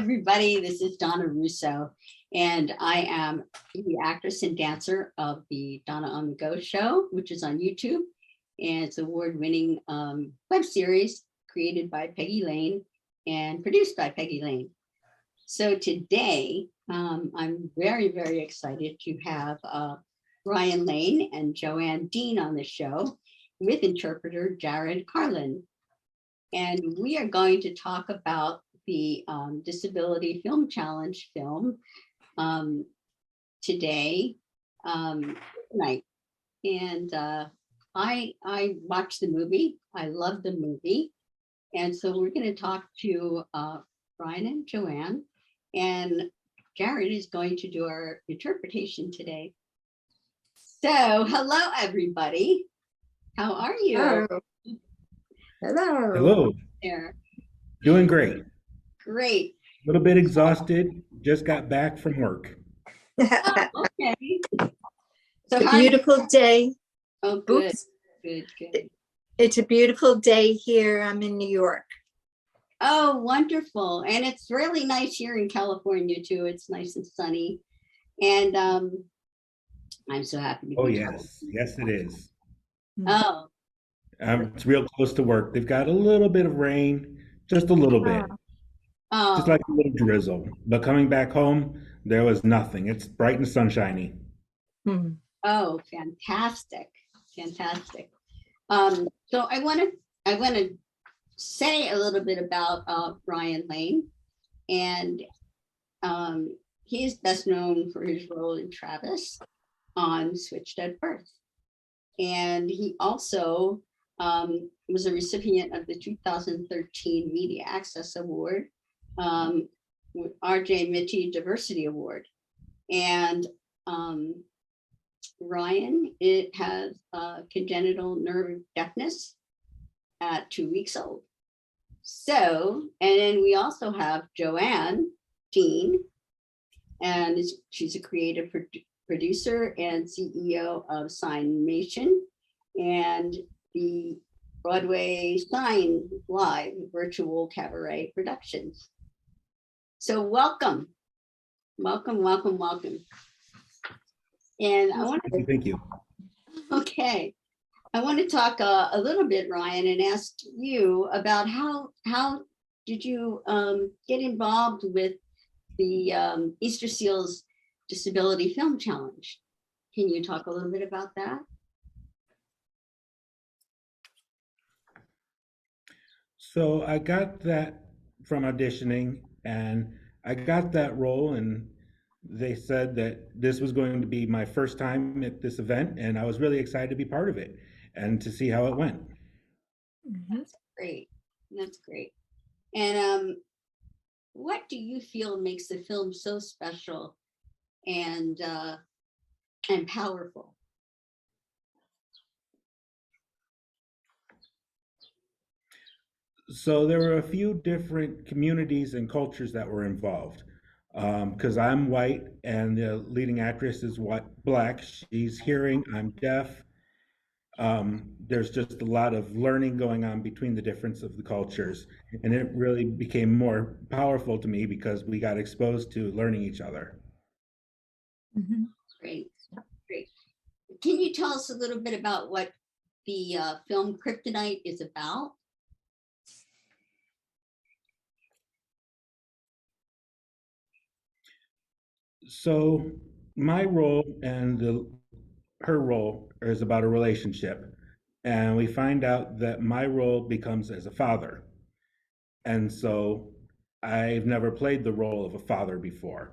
everybody. This is Donna Russo, and I am the actress and dancer of the Donna on the Go show, which is on YouTube. And it's an award-winning web series created by Peggy Lane and produced by Peggy Lane. So today, I'm very, very excited to have Brian Lane and Jo-AnnDean on the show with interpreter Jared Karlin. And we are going to talk about the Disability Film Challenge film today, tonight. And I watched the movie. I love the movie. And so we're going to talk to Brian and Jo-Ann, and Jared is going to do our interpretation today. So hello, everybody. How are you? Hello. Hello. Hello. There. Doing great. Great. A little bit exhausted. Just got back from work. Oh, okay. So It's a beautiful day. Oh, good. Oops. Good, good. It's a beautiful day here. I'm in New York. Oh, wonderful. And it's really nice here in California too. It's nice and sunny. And I'm so happy to be Oh, here. yes. Yes, it is. Oh, It's real close to work. They've got a little bit of rain, just a little bit, just oh, like a little drizzle. But coming back home, there was nothing. It's bright and sunshiny. Mhm. oh, fantastic. Fantastic. So I want to say a little bit about Brian Lane, and he is best known for his role in Travis on Switched at Birth. And he also was a recipient of the 2013 Media Access Award, RJ Mitty Diversity Award. And Ryan, it has congenital nerve deafness at 2 weeks old. So, and then we also have Jo-AnnDean, and she's a creative producer and CEO of Signmation and the BroadwaySIGNs Live virtual cabaret productions. So welcome, welcome, welcome, welcome. And I want to, Thank you. okay, I want to talk a little bit, Ryan, and ask you about how did you get involved with the Easterseals Disability Film Challenge? Can you talk a little bit about that? So I got that from auditioning, and I got that role, and they said that this was going to be my first time at this event, and I was really excited to be part of it and to see how it went. That's great. That's great. And what do you feel makes the film so special and powerful? So there were a few different communities and cultures that were involved. Because I'm white and the leading actress is black. She's hearing, I'm deaf. There's just a lot of learning going on between the difference of the cultures. And it really became more powerful to me because we got exposed to learning each other. Mhm. Great, great. Can you tell us a little bit about what the film Kryptonite is about? So my role and her role is about a relationship. And we find out that my role becomes as a father. And so I've never played the role of a father before.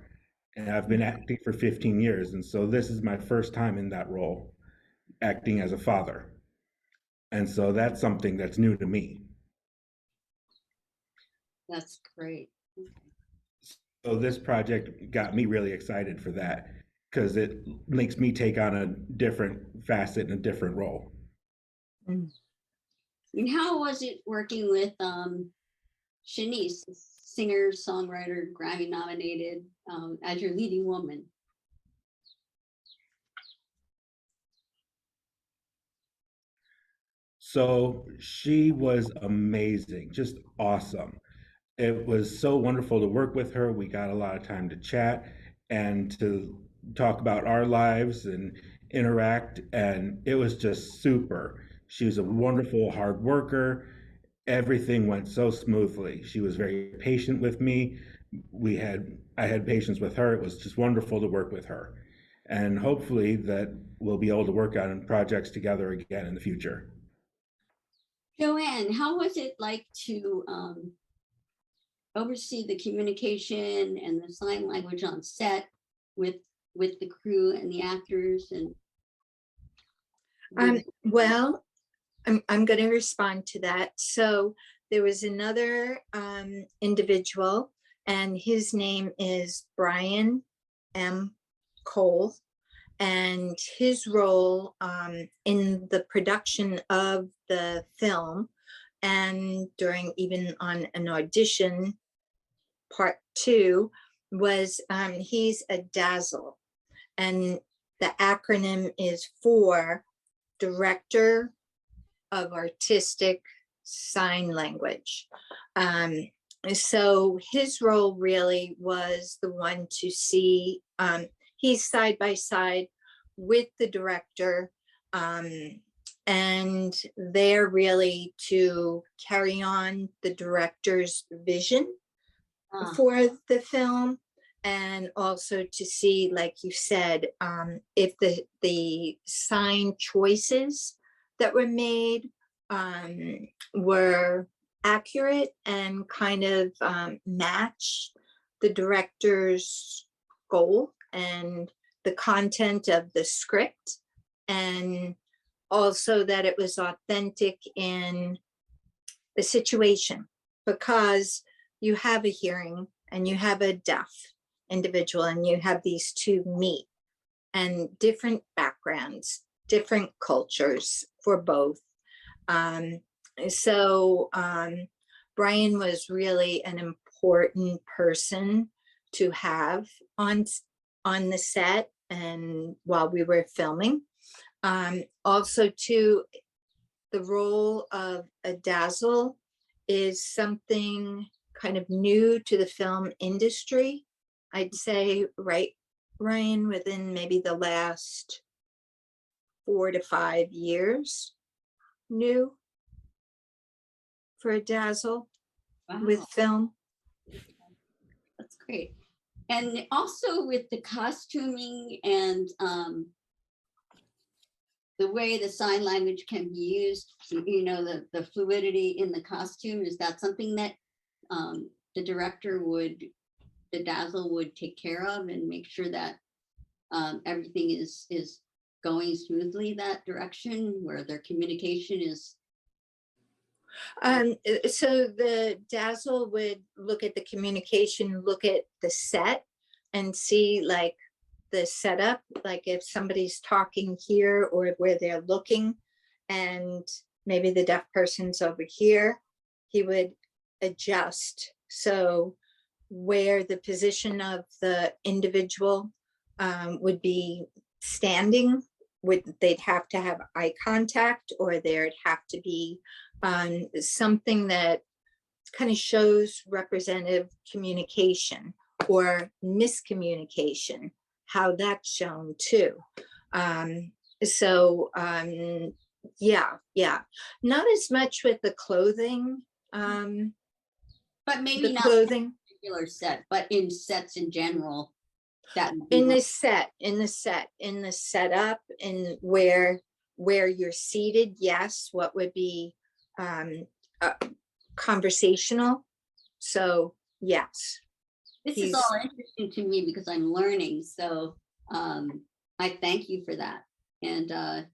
And I've been acting for 15 years. And so this is my first time in that role, acting as a father. And so that's something that's new to me. That's great. So this project got me really excited for that because it makes me take on a different facet and a different role. Mm. And how was it working with SHANICE, singer, songwriter, Grammy nominated, as your leading woman? So she was amazing, just awesome. it was so wonderful to work with her. We got a lot of time to chat and to talk about our lives and interact, and it was just super. She was a wonderful hard worker. Everything went so smoothly. She was very patient with me. I had patience with her. It was just wonderful to work with her. And hopefully that we'll be able to work on projects together again in the future. Jo-Ann, how was it like to oversee the communication and the sign language on set with the crew and the actors? And Well, I'm going to respond to that. So there was another individual, and his name is Brian M. Cole, and his role in the production of the film and during even on an audition part 2 was he's a dazzle, and the acronym is for Director of Artistic Sign Language. So his role really was the one to see, he's side by side with the director, and they're really to carry on the director's vision for the film, and also to see, like you said, if the sign choices that were made were accurate and kind of match the director's goal and the content of the script, and also that it was authentic in the situation, because you have a hearing and you have a deaf individual and you have these two meet, and different backgrounds, different cultures for both. So Brian was really an important person to have on the set and while we were filming. Also too, the role of a dazzle is something kind of new to the film industry. I'd say, right, Ryan, within maybe the last 4 to 5 years, new for a dazzle with film. That's great. And also with the costuming and the way the sign language can be used, you know, the fluidity in the costume, is that something that the director the dazzle would take care of and make sure that everything is going smoothly that direction, where their communication is? So the dazzle would look at the communication, look at the set, and see like the setup, like if somebody's talking here or where they're looking, and maybe the deaf person's over here, he would adjust. So where the position of the individual would be standing, they'd have to have eye contact, or there'd have to be something that kind of shows representative communication or miscommunication, how that's shown too. Yeah, not as much with the clothing. But maybe The not clothing particular set, but in sets in general. That in the setup, and where you're seated, yes, what would be conversational. So yes, this is all interesting to me because I'm learning. So I thank you for that. And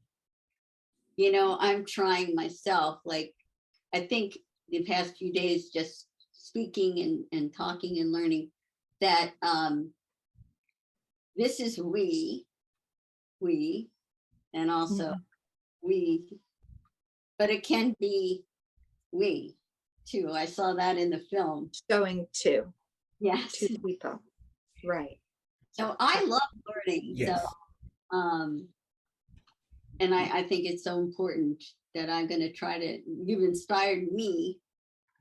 you know, I'm trying myself. Like, I think the past few days, just speaking and talking and learning that this is we, and also we, but it can be we too. I saw that in the film. Going to Yes. two people, right? So I love learning. Yes. So, and I think it's so important that I'm going to try to. You've inspired me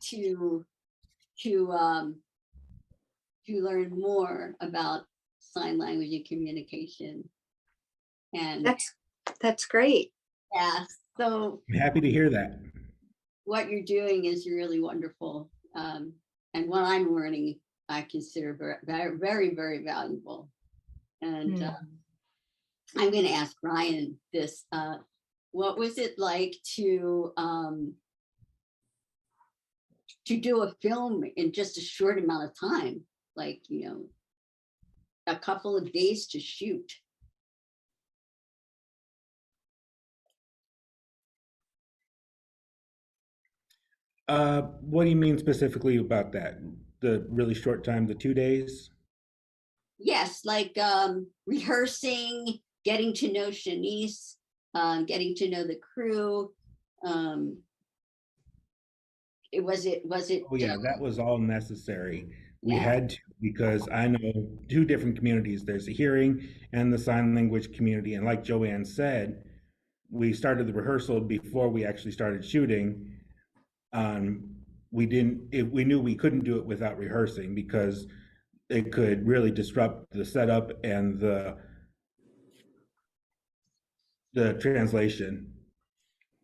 to to learn more about sign language and communication. And That's great. yeah, so I'm happy to hear that. what you're doing is really wonderful. And what I'm learning, I consider very, very, very valuable. And I'm going to ask Ryan this. What was it like to do a film in just a short amount of time? Like, a couple of days to shoot. What do you mean specifically about that? The really short time, the 2 days? Yes, like rehearsing, getting to know Shanice, getting to know the crew. Was it Oh yeah, that was all necessary. We yeah. had to, because I know two different communities. There's the hearing and the sign language community. And like Jo-Ann said, we started the rehearsal before we actually started shooting. We knew we couldn't do it without rehearsing because it could really disrupt the setup and the translation,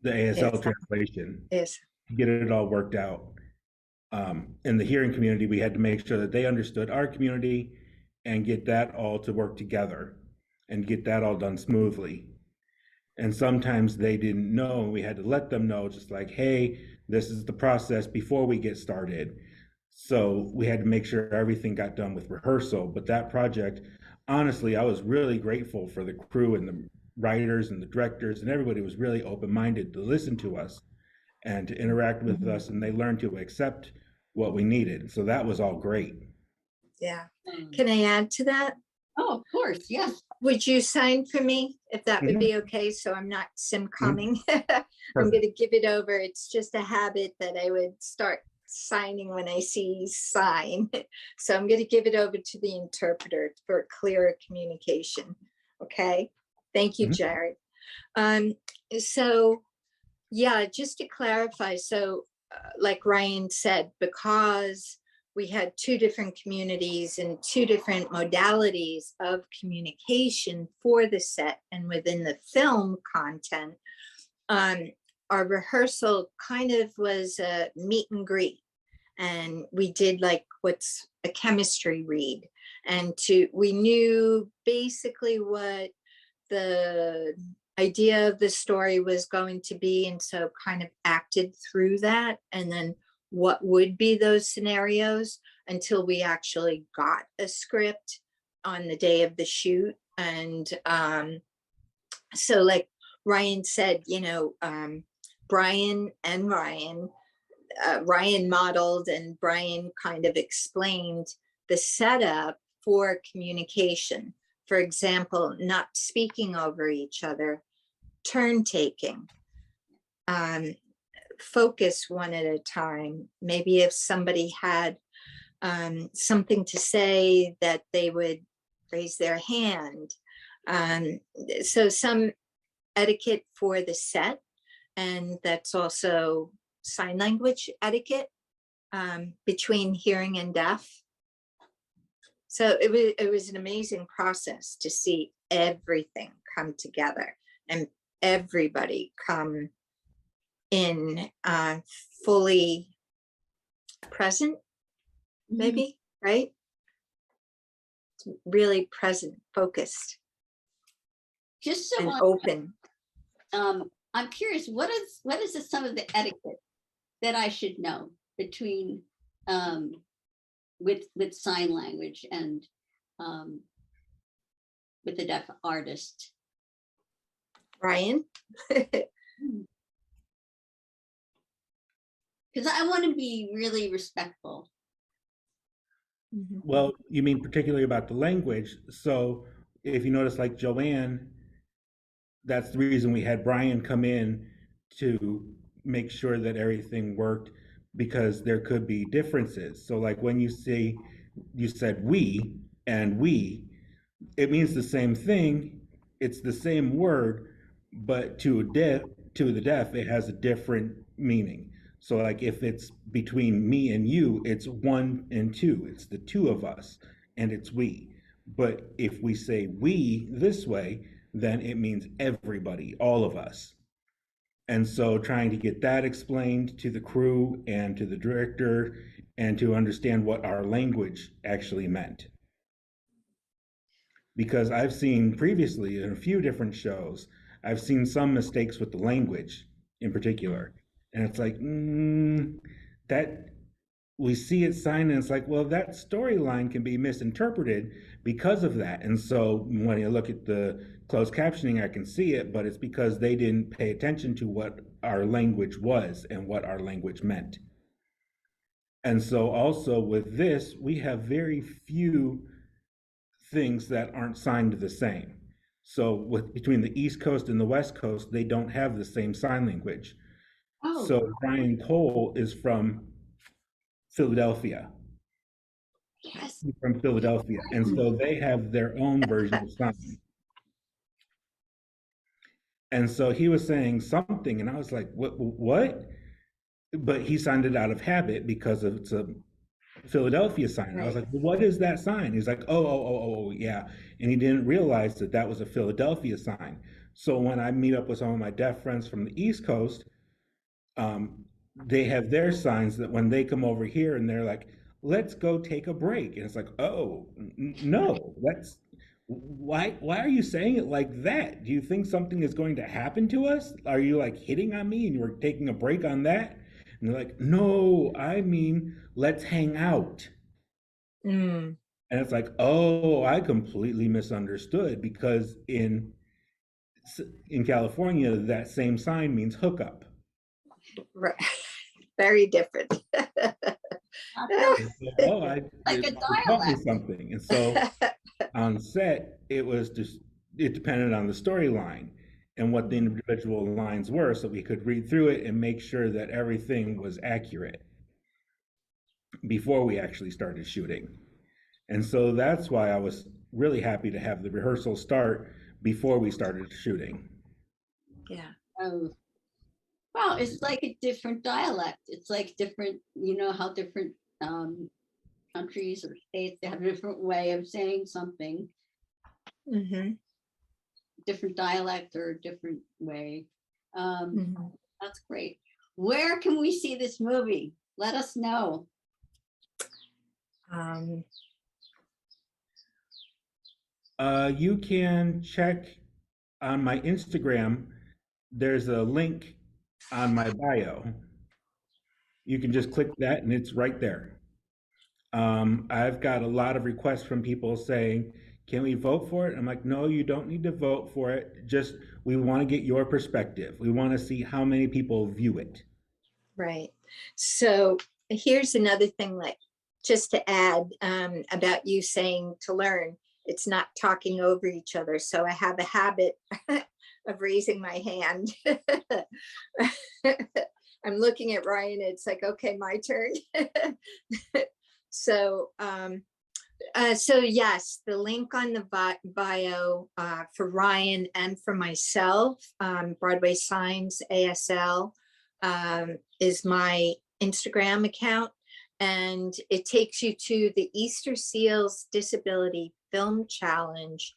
the ASL translation, Yes. to get it all worked out. In the hearing community, we had to make sure that they understood our community and get that all to work together and get that all done smoothly. And sometimes they didn't know, and we had to let them know, just like, hey, this is the process before we get started. So we had to make sure everything got done with rehearsal. But that project, honestly, I was really grateful for the crew and the writers and the directors, and everybody was really open-minded to listen to us and to interact with us, and they learned to accept what we needed. So that was all great. Yeah. Can I add to that? Oh, of course, yes. Would you sign for me if that would be okay? So I'm not simcomming. I'm going to give it over. It's just a habit that I would start signing when I see sign. So I'm going to give it over to the interpreter for clearer communication. Okay. Thank you, Jared. So yeah, just to clarify. So like Ryan said, because we had two different communities and two different modalities of communication for the set and within the film content, our rehearsal kind of was a meet and greet. And we did like what's a chemistry read. And we knew basically what the idea of the story was going to be. And so kind of acted through that. And then what would be those scenarios until we actually got a script on the day of the shoot. And so like Ryan said, Brian and Ryan modeled and Brian kind of explained the setup for communication. For example, not speaking over each other, turn taking, focus one at a time. Maybe if somebody had something to say, that they would raise their hand. So some etiquette for the set, and that's also sign language etiquette between hearing and deaf. So it was an amazing process to see everything come together and everybody come in fully present, maybe, right? Really present, focused, Just so and open. I'm curious, what is some of the etiquette that I should know between with sign language and with the deaf artist? Ryan? Because I want to be really respectful. Well, you mean particularly about the language. So if you notice, like Jo-Ann, that's the reason we had Brian come in to make sure that everything worked, because there could be differences. So like when you said we and we, it means the same thing. It's the same word, but to the deaf, it has a different meaning. So like if it's between me and you, it's one and two. It's the two of us and it's we. But if we say we this way, then it means everybody, all of us. And so trying to get that explained to the crew and to the director and to understand what our language actually meant. Because I've seen previously in a few different shows, I've seen some mistakes with the language in particular. And it's like, that we see it signed and it's like, well, that storyline can be misinterpreted because of that. And so when you look at the closed captioning, I can see it, but it's because they didn't pay attention to what our language was and what our language meant. And so also with this, we have very few things that aren't signed the same. So with between the East Coast and the West Coast, they don't have the same sign language. Oh, So Ryan Cole is from Philadelphia. yes. From Philadelphia. And so they have their own version of sign. And so he was saying something, and I was like, what? But he signed it out of habit because it's a Philadelphia sign. I was like, well, what is that sign? He's like, oh, yeah. And he didn't realize that that was a Philadelphia sign. So when I meet up with some of my deaf friends from the East Coast, they have their signs that when they come over here and they're like, let's go take a break. And it's like, oh, no, that's why are you saying it like that? Do you think something is going to happen to us? Are you like hitting on me and you're taking a break on that? And they're like, no, I mean, let's hang out. Mm. And it's like, oh, I completely misunderstood because in California, that same sign means hookup. Right. Very different. Oh, Like a it taught me dialect. something. And so on set, it depended on the storyline and what the individual lines were, so we could read through it and make sure that everything was accurate before we actually started shooting. And so that's why I was really happy to have the rehearsal start before we started shooting. Yeah. Oh, well, it's like a different dialect. It's like different, you know, how different countries or states, they have a different way of saying something, Mm-hmm. different dialect or a different way. Mm-hmm. That's great. Where can we see this movie? Let us know. You can check on my Instagram. There's a link on my bio. You can just click that and it's right there. I've got a lot of requests from people saying, can we vote for it? I'm like, no, you don't need to vote for it. Just, we want to get your perspective. We want to see how many people view it. Right. So here's another thing, like just to add about you saying to learn, it's not talking over each other. So I have a habit of raising my hand. I'm looking at Ryan. It's like, okay, my turn. So, so yes, the link on the bio for Ryan and for myself, BroadwaySIGNs ASL, is my Instagram account, and it takes you to the Easterseals Disability Film Challenge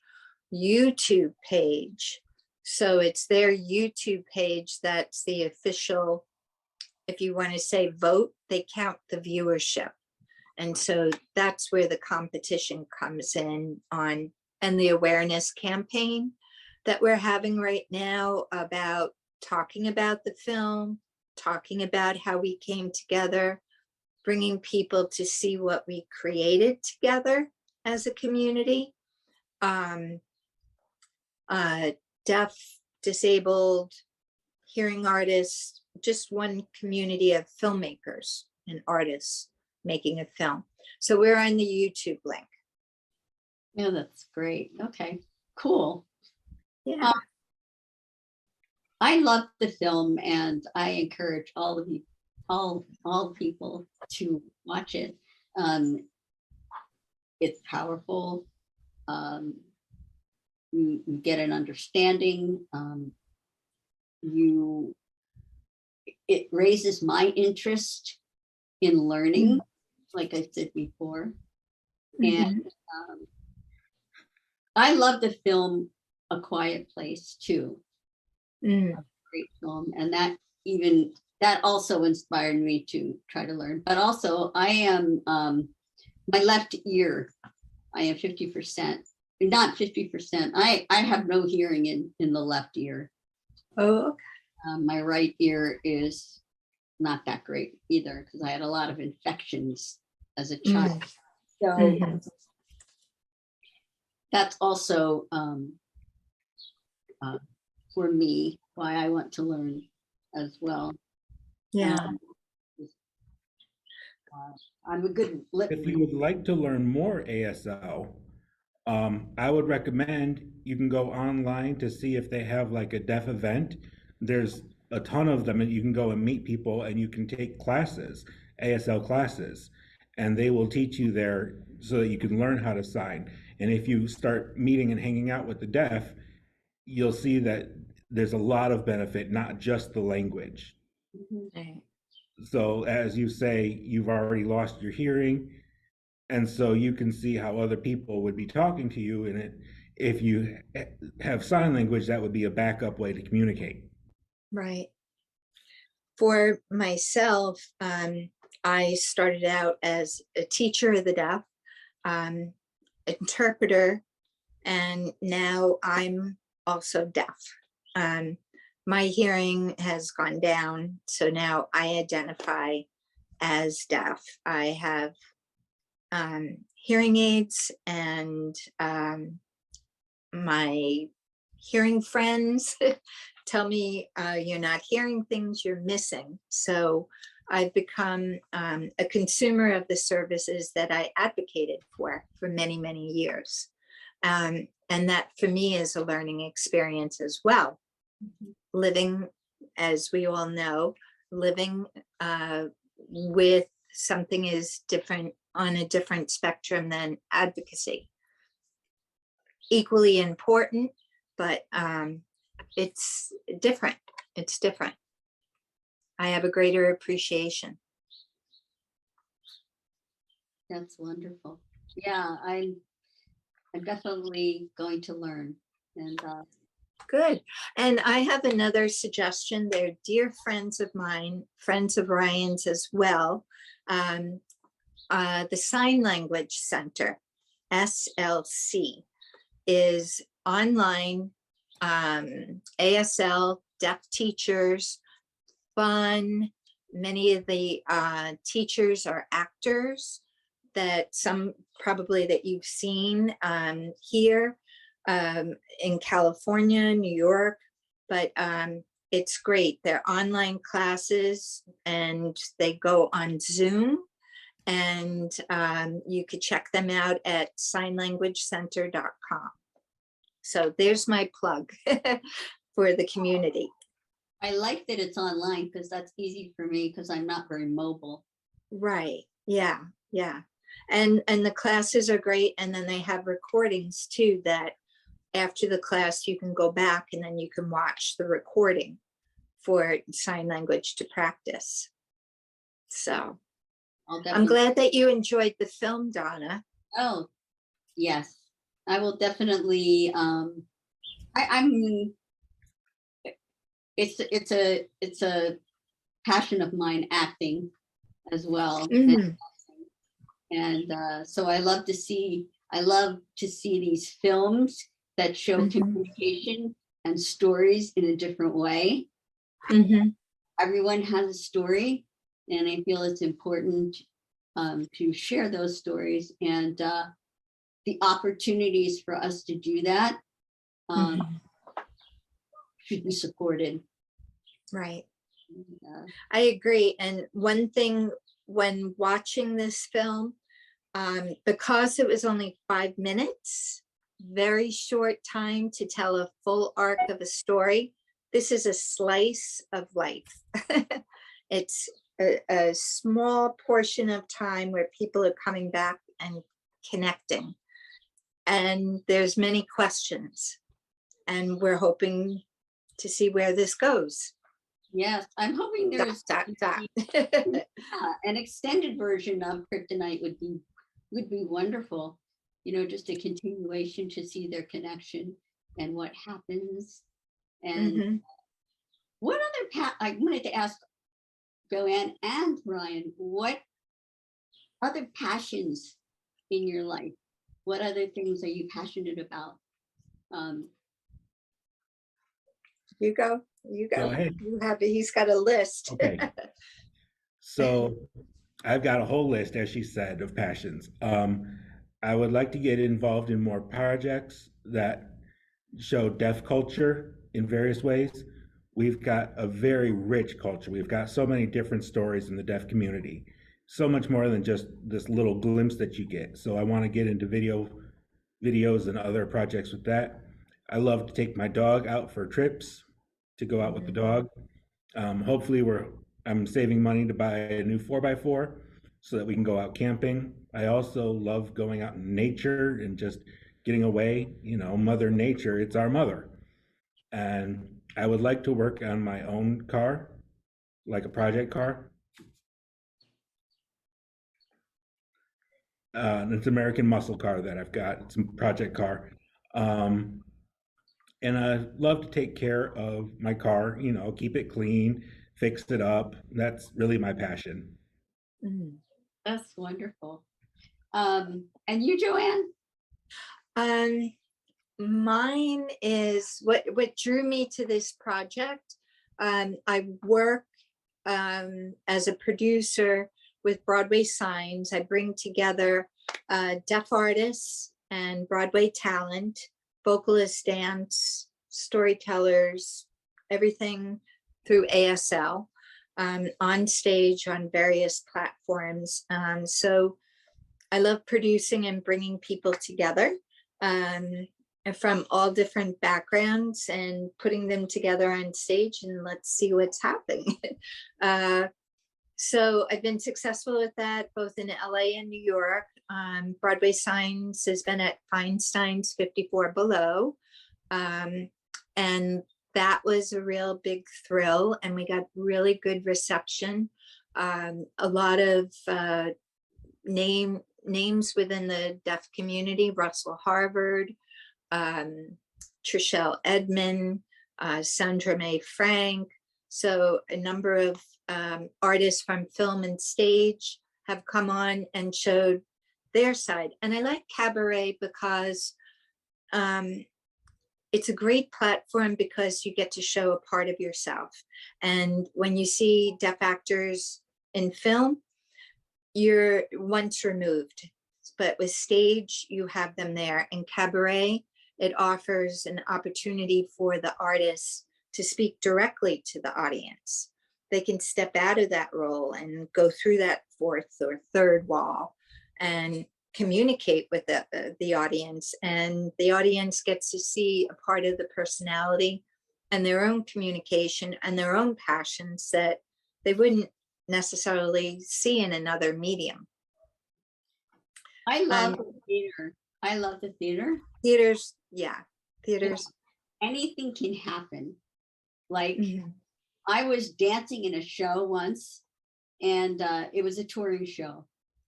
YouTube page. So it's their YouTube page that's the official, if you want to say vote, they count the viewership. And so that's where the competition comes in on, and the awareness campaign that we're having right now about talking about the film, talking about how we came together, bringing people to see what we created together as a community. Deaf, disabled, hearing artists, just one community of filmmakers and artists making a film. So we're on the YouTube link. Yeah, that's great. Okay, cool. Yeah. I love the film and I encourage all of you, all people to watch it. It's powerful. You get an understanding. You it raises my interest in learning, like I said before. And I love the film A Quiet Place too. Great film, and that also inspired me to try to learn. But also, I am my left ear. I am 50%, not 50%. I have no hearing in the left ear. Oh, okay. My right ear is not that great either because I had a lot of infections as a child. So that's also for me why I want to learn as well. Yeah. I'm a good If you would like to learn more ASL, I would recommend you can go online to see if they have like a deaf event. There's a ton of them, and you can go and meet people, and you can take classes, ASL classes, and they will teach you there so that you can learn how to sign. And if you start meeting and hanging out with the deaf, you'll see that there's a lot of benefit, not just the language. So as you say, you've already lost your hearing, and so you can see how other people would be talking to you, and if you have sign language, that would be a backup way to communicate. Right. For myself, I started out as a teacher of the deaf, interpreter, and now I'm also deaf. My hearing has gone down, so now I identify as deaf. I have hearing aids, and my hearing friends tell me you're not hearing things, you're missing. So I've become a consumer of the services that I advocated for many, many years. And that for me is a learning experience as well. Living, as we all know, living with something is different, on a different spectrum than advocacy. Equally important, but it's different. It's different. I have a greater appreciation. That's wonderful. Yeah, I'm definitely going to learn. And good. And I have another suggestion. They're dear friends of mine, friends of Ryan's as well. The Sign Language Center, SLC, is online, ASL, deaf teachers, fun. Many of the teachers are actors that some probably that you've seen here in California, New York, but it's great. They're online classes and they go on Zoom, and you could check them out at signlanguagecenter.com. So there's my plug for the community. I like that it's online because that's easy for me because I'm not very mobile. Right. Yeah. Yeah. And the classes are great. And then they have recordings too, that after the class, you can go back and then you can watch the recording for sign language to practice. So I'm glad that you enjoyed the film, Donna. Oh, yes. I will definitely, it's a passion of mine, acting as well. And so I love to see these films that show communication and stories in a different way. Everyone has a story, and I feel it's important to share those stories, and the opportunities for us to do that should be supported. Right. I agree. And one thing when watching this film, because it was only 5 minutes, very short time to tell a full arc of a story, this is a slice of life. It's a small portion of time where people are coming back and connecting. And there's many questions. And we're hoping to see where this goes. Yes, I'm hoping Dot, there's dot, dot. an extended version of Kryptonite would be wonderful. You know, just a continuation to see their connection and what happens. And Mhm. what other I wanted to ask Jo-Ann and Ryan, what other passions in your life? What other things are you passionate about? Um, You go, you Go go. ahead. You have, he's got a list. Okay. So I've got a whole list, as she said, of passions. I would like to get involved in more projects that show deaf culture in various ways. We've got a very rich culture. We've got so many different stories in the deaf community, so much more than just this little glimpse that you get. So I want to get into videos and other projects with that. I love to take my dog out for trips, to go out with the dog. Hopefully, I'm saving money to buy a new 4x4 so that we can go out camping. I also love going out in nature and just getting away. You know, Mother Nature, it's our mother. And I would like to work on my own car, like a project car. It's an American muscle car that I've got. It's a project car. Um, and I love to take care of my car, you know, keep it clean, fix it up. That's really my passion. Mhm. that's wonderful. And you, Jo-Ann? Um, Mine is what drew me to this project. I work as a producer with Broadway Signs. I bring together deaf artists and Broadway talent, vocalists, dance, storytellers, everything through ASL, on stage on various platforms. So I love producing and bringing people together, um, from all different backgrounds and putting them together on stage, and let's see what's happening. uh, so I've been successful with that both in LA and New York. Broadway Signs has been at Feinstein's 54 Below. And that was a real big thrill, and we got really good reception. A lot of names within the deaf community: Russell Harvard, Trishelle Edmond, Sandra Mae Frank. So a number of artists from film and stage have come on and showed their side. And I like cabaret because it's a great platform because you get to show a part of yourself. And when you see deaf actors in film, you're once removed, but with stage, you have them there. In cabaret, it offers an opportunity for the artists to speak directly to the audience. They can step out of that role and go through that fourth or third wall and communicate with the audience. And the audience gets to see a part of the personality and their own communication and their own passions that they wouldn't necessarily see in another medium. I love the theater. I love the theater. Theaters, yeah, theaters. Anything can happen. Like Mhm. I was dancing in a show once, and it was a touring show.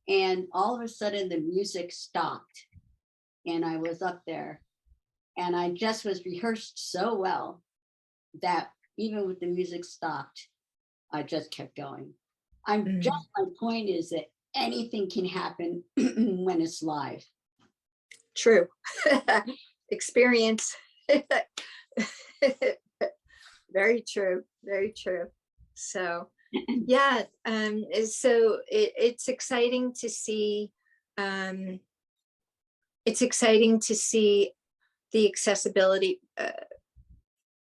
And all of a sudden the music stopped, and I was up there, and I just was rehearsed so well that even with the music stopped, I just kept going. I'm just, my point is that anything can happen when it's live. True. Experience. Very true. Very true. So yeah, so it's exciting to see. It's exciting to see the accessibility.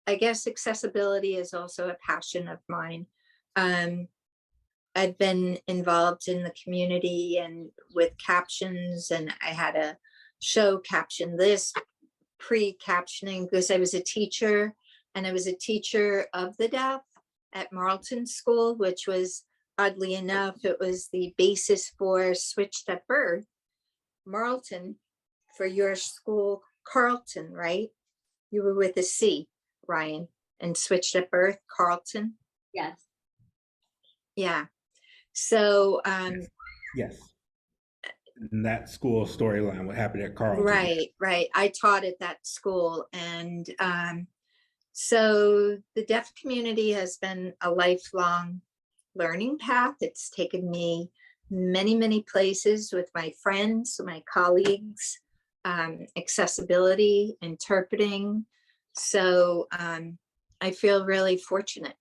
I guess accessibility is also a passion of mine. I've been involved in the community and with captions, and I had a show caption this pre-captioning because I was a teacher, and I was a teacher of the deaf at Marlton School, which was, oddly enough, it was the basis for Switched at Birth. Marlton, for your school, Carlton, right? You were with a C, Ryan, and Switched at Birth, Carlton. Yes. Yeah. So, Yes. And that school storyline, what happened at Carlton. right. I taught at that school, and so the deaf community has been a lifelong learning path. It's taken me many places with my friends, my colleagues, accessibility, interpreting. So I feel really fortunate.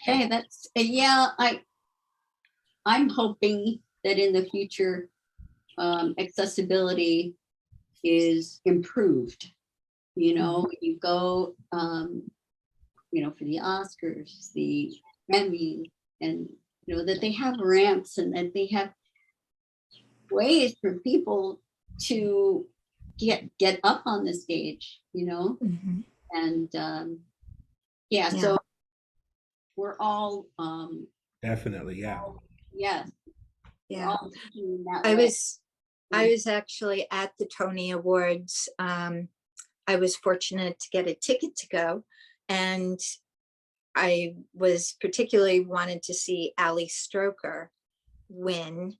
Okay, that's yeah. I'm hoping that in the future, accessibility is improved. You know, you go, you know, for the Oscars, the Grammy, and you know that they have ramps and that they have ways for people to get up on the stage. You know, and yeah, so we're all definitely, yeah. Yes. Yeah. I was actually at the Tony Awards. I was fortunate to get a ticket to go, and I was particularly wanted to see Ali Stroker win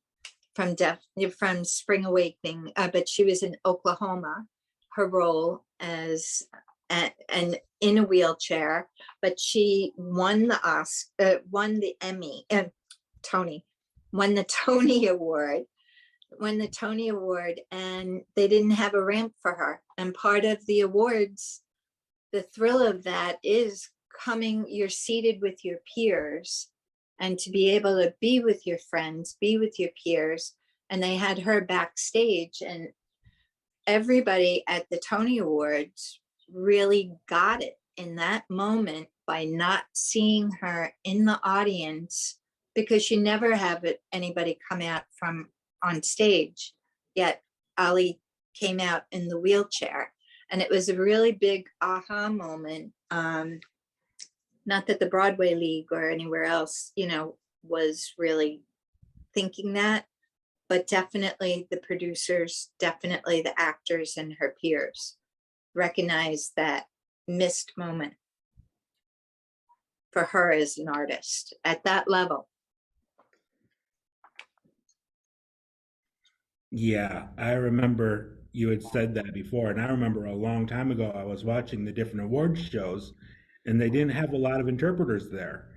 from Spring Awakening, but she was in Oklahoma. Her role as and in a wheelchair, but she won the Emmy and Tony, won the Tony Award. And they didn't have a ramp for her. And part of the awards, the thrill of that is you're seated with your peers, and to be able to be with your friends, be with your peers. And they had her backstage, and everybody at the Tony Awards really got it in that moment by not seeing her in the audience, because you never have anybody come out from on stage, yet Ali came out in the wheelchair, and it was a really big aha moment. Not that the Broadway League or anywhere else, you know, was really thinking that, but definitely the producers, definitely the actors and her peers recognized that missed moment for her as an artist at that level. Yeah, I remember you had said that before, and I remember a long time ago I was watching the different awards shows, and they didn't have a lot of interpreters there.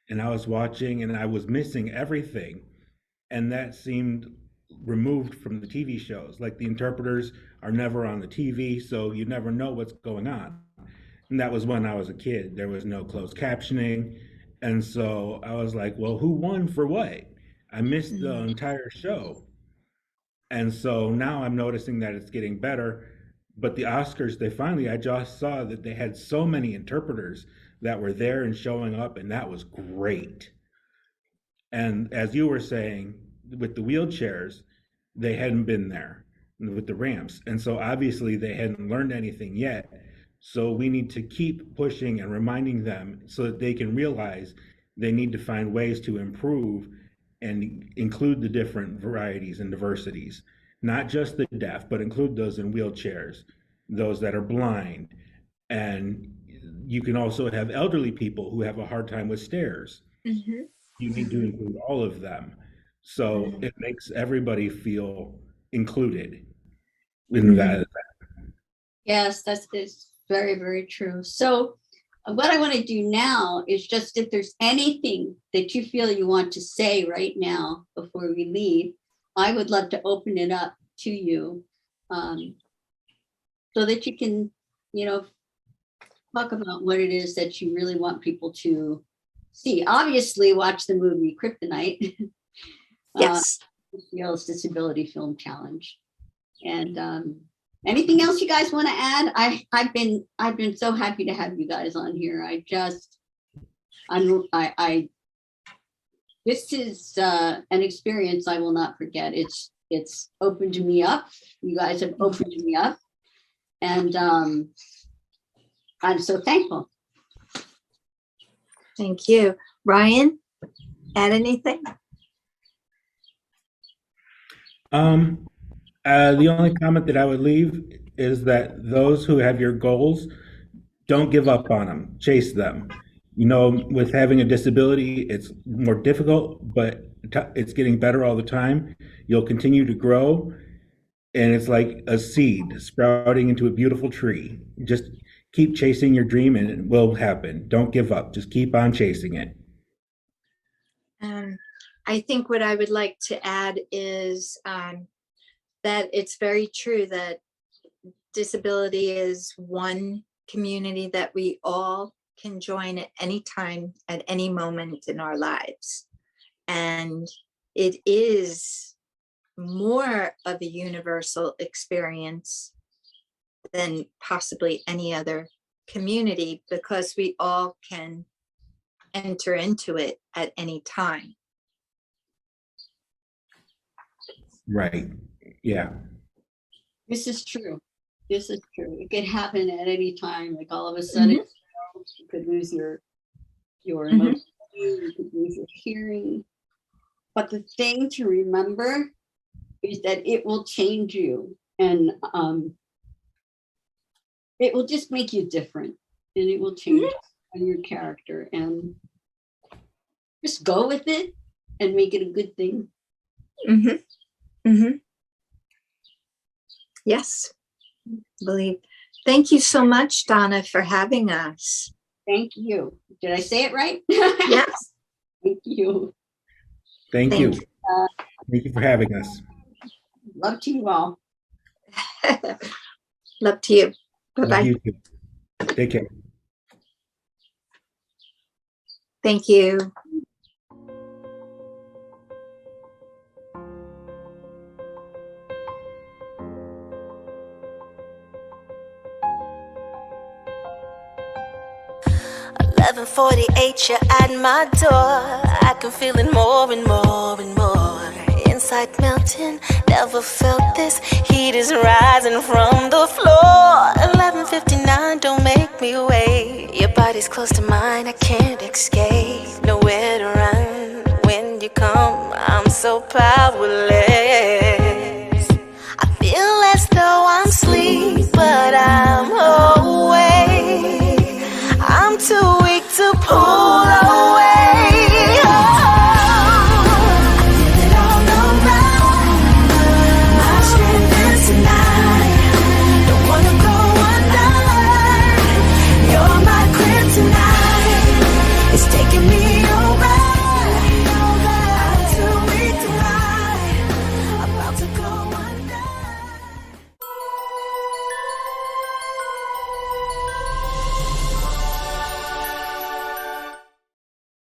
And I was watching, and I was missing everything, and that seemed removed from the TV shows. Like the interpreters are never on the TV, so you never know what's going on. And that was when I was a kid. There was no closed captioning, and so I was like, "Well, who won for what?" I missed the entire show. And so now I'm noticing that it's getting better. But the Oscars, I just saw that they had so many interpreters that were there and showing up, and that was great. And as you were saying, with the wheelchairs, they hadn't been there with the ramps. And so obviously they hadn't learned anything yet. So we need to keep pushing and reminding them so that they can realize they need to find ways to improve and include the different varieties and diversities, not just the deaf, but include those in wheelchairs, those that are blind. And you can also have elderly people who have a hard time with stairs. You need to include all of them. So it makes everybody feel included in that. Yes, that's very true. So what I want to do now is just if there's anything that you feel you want to say right now before we leave, I would love to open it up to you, so that you can, you know, talk about what it is that you really want people to see. Obviously, watch the movie Kryptonite. Yes. Easterseals Disability Film Challenge. And anything else you guys want to add? I've been so happy to have you guys on here. This is an experience I will not forget. It's opened me up. You guys have opened me up, and I'm so thankful. Thank you. Ryan, add anything? The only comment that I would leave is that those who have your goals, don't give up on them. Chase them. You know, with having a disability, it's more difficult, but it's getting better all the time. You'll continue to grow, and it's like a seed sprouting into a beautiful tree. Just keep chasing your dream, and it will happen. Don't give up. Just keep on chasing it. I think what I would like to add is that it's very true that disability is one community that we all can join at any time, at any moment in our lives. And it is more of a universal experience than possibly any other community, because we all can enter into it at any time. Right. Yeah. This is true. This is true. It could happen at any time. Like all of a sudden, you could lose your emotion, you could lose your hearing. But the thing to remember is that it will change you, and it will just make you different, and it will change your character. And just go with it and make it a good thing. Yes, believe. Thank you so much, Donna, for having us. Thank you. Did I say it right? Yes. Thank you. Thank you. Thank you for having us. Love to you all. Love to you. Love Bye-bye. you too. Take care. Thank you. $11:48, you're at my door. I can feel it more and more and more. Inside melting, never felt this. Heat is rising from the floor. 11:59, don't make me wait. Your body's close to mine, I can't escape. Nowhere to run when you come, I'm so powerless. I feel as though I'm asleep, but I'm awake. I'm too weak to pull